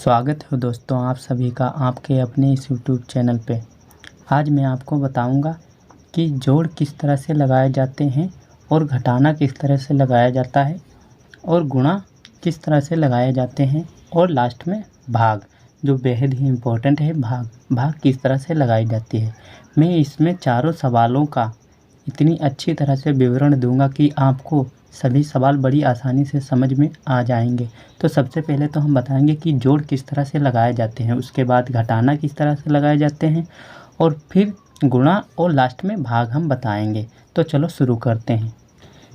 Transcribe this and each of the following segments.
स्वागत है दोस्तों आप सभी का आपके अपने इस यूट्यूब चैनल पे। आज मैं आपको बताऊंगा कि जोड़ किस तरह से लगाए जाते हैं और घटाना किस तरह से लगाया जाता है और गुणा किस तरह से लगाए जाते हैं और लास्ट में भाग, जो बेहद ही इम्पोर्टेंट है, भाग किस तरह से लगाई जाती है। मैं इसमें चारों सवालों का इतनी अच्छी तरह से विवरण दूंगा कि आपको सभी सवाल बड़ी आसानी से समझ में आ जाएंगे। तो सबसे पहले तो हम बताएंगे कि जोड़ किस तरह से लगाए जाते हैं, उसके बाद घटाना किस तरह से लगाए जाते हैं और फिर गुणा और लास्ट में भाग हम बताएंगे। तो चलो शुरू करते हैं।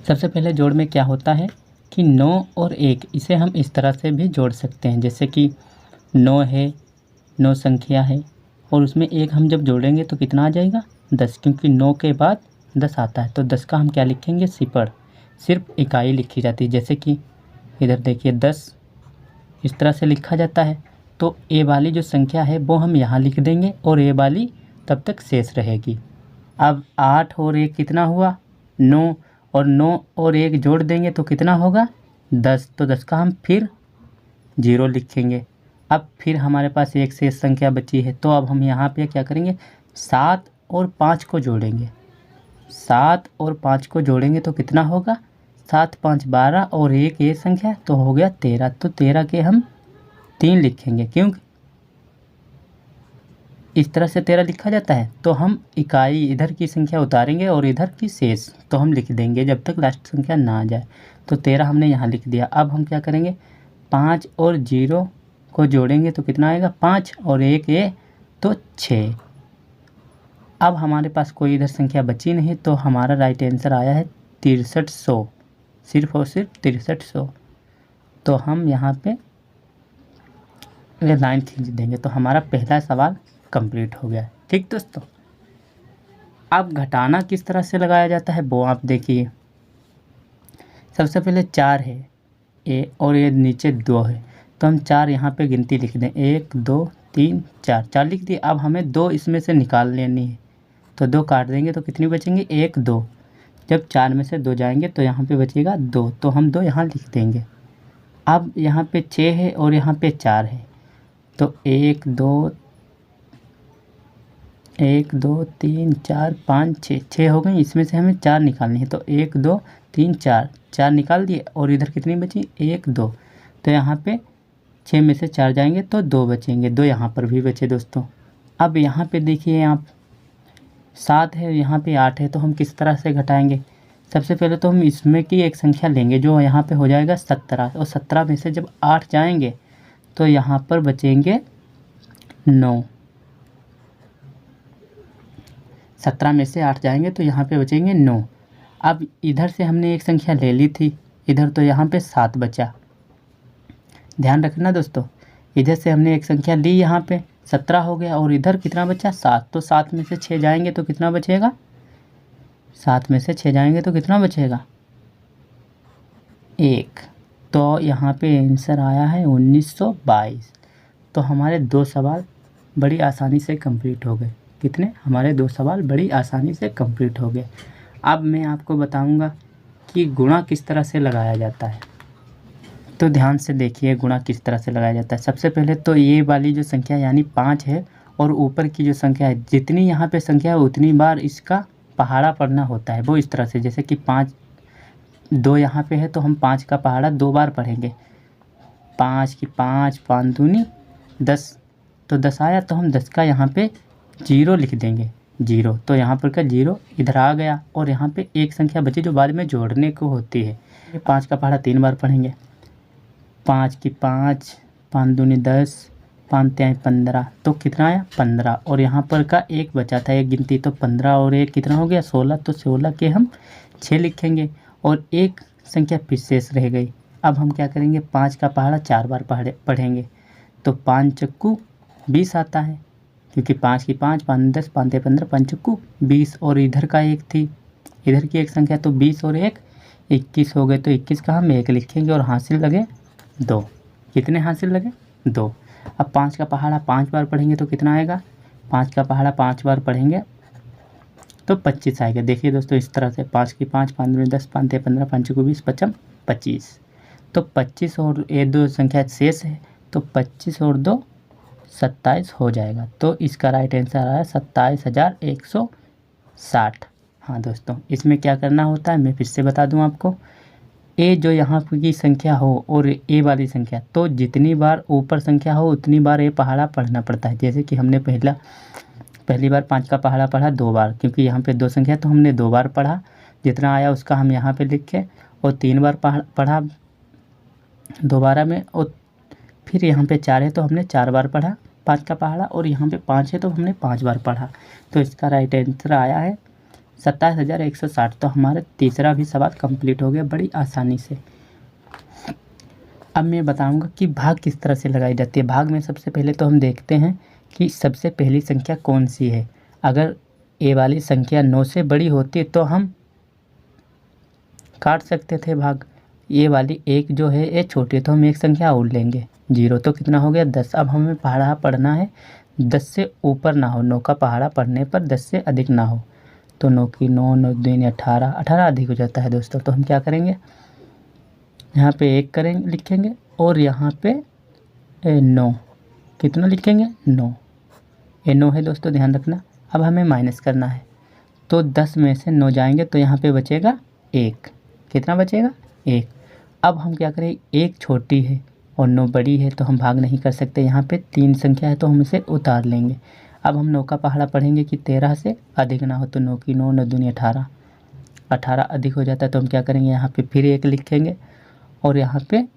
सबसे पहले जोड़ में क्या होता है कि 9 और 1, इसे हम इस तरह से भी जोड़ सकते हैं, जैसे कि 9 है, 9 संख्या है और उसमें 1 हम जब जोड़ेंगे तो कितना आ जाएगा 10, क्योंकि 9 के बाद 10 आता है। तो 10 का हम क्या लिखेंगे सिपड़, सिर्फ इकाई लिखी जाती है। जैसे कि इधर देखिए 10 इस तरह से लिखा जाता है। तो ए वाली जो संख्या है वो हम यहाँ लिख देंगे और ए वाली तब तक शेष रहेगी। अब 8 और 1 कितना हुआ 9, और 9 और 1 जोड़ देंगे तो कितना होगा 10। तो 10 का हम फिर 0 लिखेंगे। अब फिर हमारे पास एक शेष संख्या बची है, तो अब हम यहाँ पे क्या करेंगे 7 और 5 को जोड़ेंगे। 7 और 5 को जोड़ेंगे तो कितना होगा 7 5 12 और 1 ये संख्या तो हो गया 13। तो 13 के हम 3 लिखेंगे, क्योंकि इस तरह से 13 लिखा जाता है। तो हम इकाई इधर की संख्या उतारेंगे और इधर की शेष तो हम लिख देंगे जब तक लास्ट संख्या ना आ जाए। तो 13 हमने यहाँ लिख दिया। अब हम क्या करेंगे 5 और 0 को जोड़ेंगे तो कितना आएगा 5 और 1 ये तो 6। अब हमारे पास कोई इधर संख्या बची नहीं, तो हमारा राइट आंसर आया है 6300, सिर्फ और सिर्फ 6300। तो हम यहाँ पे लाइन खींच देंगे। तो हमारा पहला सवाल कंप्लीट हो गया। ठीक दोस्तों, अब घटाना किस तरह से लगाया जाता है वो आप देखिए। सबसे पहले 4 है ए और ये नीचे 2 है, तो हम 4 यहाँ पे गिनती लिख दें 1 2 3 4, 4 लिख दिए। अब हमें 2 इसमें से निकाल लेनी है, तो 2 काट देंगे तो कितनी बचेंगे 1 2। जब 4 में से 2 जाएंगे तो यहाँ पे बचेगा 2, तो हम 2 यहाँ लिख देंगे। अब यहाँ पे 6 है और यहाँ पे 4 है, तो 1 2 3 4 5 6, 6 हो गई। इसमें से हमें 4 निकालनी है, तो 1 2 3 4, 4 निकाल दिए। और इधर कितनी बची 1 2, तो यहाँ पे 6 में से 4 जाएंगे तो 2 बचेंगे, 2 यहाँ पर भी बचे दोस्तों। अब यहाँ पे देखिए आप 7 है, यहाँ पे 8 है, तो हम किस तरह से घटाएंगे। सबसे पहले तो हम इसमें की एक संख्या लेंगे जो यहाँ पे हो जाएगा 17, और 17 में से जब 8 जाएंगे तो यहाँ पर बचेंगे 9। 17 में से 8 जाएंगे तो यहाँ पे बचेंगे 9। अब इधर से हमने एक संख्या ले ली थी इधर, तो यहाँ पे 7 बचा। ध्यान रखना दोस्तों, इधर से हमने एक संख्या ली, यहाँ पे 17 हो गया और इधर कितना बचा 7। तो 7 में से 6 जाएंगे तो कितना बचेगा 7 में से 6 जाएंगे तो कितना बचेगा 1। तो यहाँ पे आंसर आया है 1922। तो हमारे 2 सवाल बड़ी आसानी से कंप्लीट हो गए। कितने हमारे 2 सवाल बड़ी आसानी से कंप्लीट हो गए। अब मैं आपको बताऊंगा कि गुणा किस तरह से लगाया जाता है। तो ध्यान से देखिए गुणा किस तरह से लगाया जाता है। सबसे पहले तो ये वाली जो संख्या यानी 5 है और ऊपर की जो संख्या है, जितनी यहाँ पे संख्या है उतनी बार इसका पहाड़ा पढ़ना होता है। वो इस तरह से, जैसे कि 5 2 यहाँ पे है तो हम 5 का पहाड़ा 2 बार पढ़ेंगे। 5 की 5 5 दूनी 10, तो 10 आया तो हम 10 का यहाँ पे 0 लिख देंगे 0। तो यहाँ पर का 0 इधर आ गया और यहाँ पे एक संख्या बची जो बाद में जोड़ने को होती है। 5 का पहाड़ा 3 बार पढ़ेंगे। 5 की 5 5 दूनी 10 5 तिहाई 15, तो कितना आया 15। और यहाँ पर का एक बचा था एक गिनती, तो 15 और 1 कितना हो गया 16। तो 16 के हम 6 लिखेंगे और एक संख्या फिर शेष रह गई। अब हम क्या करेंगे 5 का पहाड़ा 4 बार पढ़ेंगे। तो 5 चक्कू 20 आता है, क्योंकि 5 की 5 5 10 5 तिहाई 15 5 चक्कू 20। और इधर का एक थी, इधर की एक संख्या, तो 20 और 1 21 हो गए। तो 21 का हम 1 लिखेंगे और हासिल लगे 2। कितने हासिल लगे 2। अब 5 का पहाड़ा 5 बार पढ़ेंगे तो कितना आएगा 5 का पहाड़ा 5 बार पढ़ेंगे तो 25 आएगा। देखिए दोस्तों इस तरह से 5 की 5 5 दूनी 10 5 तिहाई 15 5 चौको 20 25 25। तो 25 और ये 2 संख्या शेष है, तो 25 और 2 27 हो जाएगा। तो इसका राइट आंसर आया 27,160। हाँ दोस्तों, इसमें क्या करना होता है मैं फिर से बता दूं आपको। ए जो यहाँ की संख्या हो और ए वाली संख्या, तो जितनी बार ऊपर संख्या हो उतनी बार ए पहाड़ा पढ़ना पड़ता है। जैसे कि हमने पहली बार 5 का पहाड़ा पढ़ा 2 बार, क्योंकि यहाँ पे 2 संख्या तो हमने 2 बार पढ़ा। जितना आया उसका हम यहाँ पे लिखे और 3 बार पढ़ा दोबारा में, और फिर यहाँ पे 4 है तो हमने 4 बार पढ़ा 5 का पहाड़ा, और यहाँ पे 5 है तो हमने 5 बार पढ़ा। तो इसका राइट आंसर आया है 27,160। तो हमारा तीसरा भी सवाल कंप्लीट हो गया बड़ी आसानी से। अब मैं बताऊंगा कि भाग किस तरह से लगाई जाती है। भाग में सबसे पहले तो हम देखते हैं कि सबसे पहली संख्या कौन सी है। अगर ए वाली संख्या 9 से बड़ी होती तो हम काट सकते थे भाग। ये वाली 1 जो है ये छोटी है तो हम एक संख्या और लेंगे 0, तो कितना हो गया 10। अब हमें पहाड़ा पढ़ना है 10 से ऊपर ना हो, 9 का पहाड़ा पढ़ने पर 10 से अधिक ना हो। तो 9 की 9, 9 दूनी 18, 18 अधिक हो जाता है दोस्तों। तो हम क्या करेंगे, यहाँ पे 1 करेंगे लिखेंगे, और यहाँ पे 9 कितना लिखेंगे 9। ये 9 है दोस्तों, ध्यान रखना। अब हमें माइनस करना है, तो 10 में से 9 जाएंगे तो यहाँ पे बचेगा 1। कितना बचेगा 1। अब हम क्या करें, 1 छोटी है और 9 बड़ी है तो हम भाग नहीं कर सकते। यहाँ पे 3 संख्या है तो हम इसे उतार लेंगे। अब हम 9 का पहाड़ा पढ़ेंगे कि 13 से अधिक ना हो, तो 9 की 9, 9 दूनी 18, 18 अधिक हो जाता है। तो हम क्या करेंगे, यहाँ पे फिर 1 लिखेंगे और यहाँ पे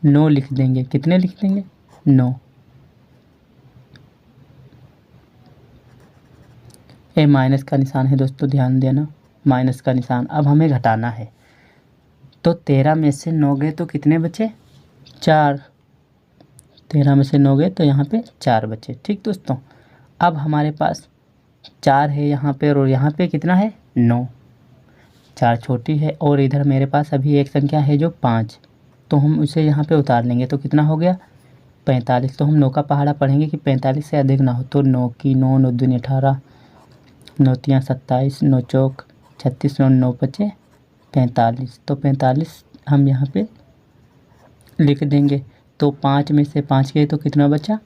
9 लिख देंगे। कितने लिख देंगे 9। ये माइनस का निशान है दोस्तों, ध्यान देना, माइनस का निशान। अब हमें घटाना है, तो 13 में से 9 गए तो कितने बचे 4। 13 में से 9 गए तो यहाँ पे 4 बचे। ठीक दोस्तों, अब हमारे पास 4 है यहाँ पे, और यहाँ पे कितना है 9। 4 छोटी है और इधर मेरे पास अभी एक संख्या है जो 5, तो हम उसे यहाँ पे उतार लेंगे। तो कितना हो गया 45। तो हम 9 का पहाड़ा पढ़ेंगे कि 45 से अधिक ना हो, तो 9 की 9, 9 दूनी 18, 9 तियाँ 27, 9 चौक 36, 9 5 45। तो 45 हम यहाँ पे लिख देंगे। तो 5 में से 5 गए तो कितना बचा,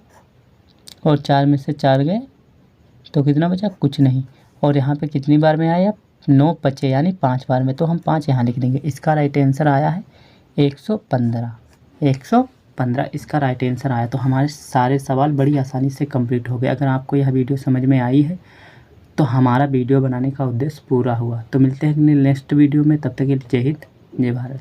और 4 में से 4 गए तो कितना बचा, कुछ नहीं। और यहाँ पे कितनी बार में आया 9 बचे, यानी 5 बार में, तो हम 5 यहाँ लिख देंगे। इसका राइट आंसर आया है 115। 115 इसका राइट आंसर आया। तो हमारे सारे सवाल बड़ी आसानी से कंप्लीट हो गए। अगर आपको यह वीडियो समझ में आई है तो हमारा वीडियो बनाने का उद्देश्य पूरा हुआ। तो मिलते हैं नेक्स्ट वीडियो में, तब तक के लिए जय हिंद जय भारत।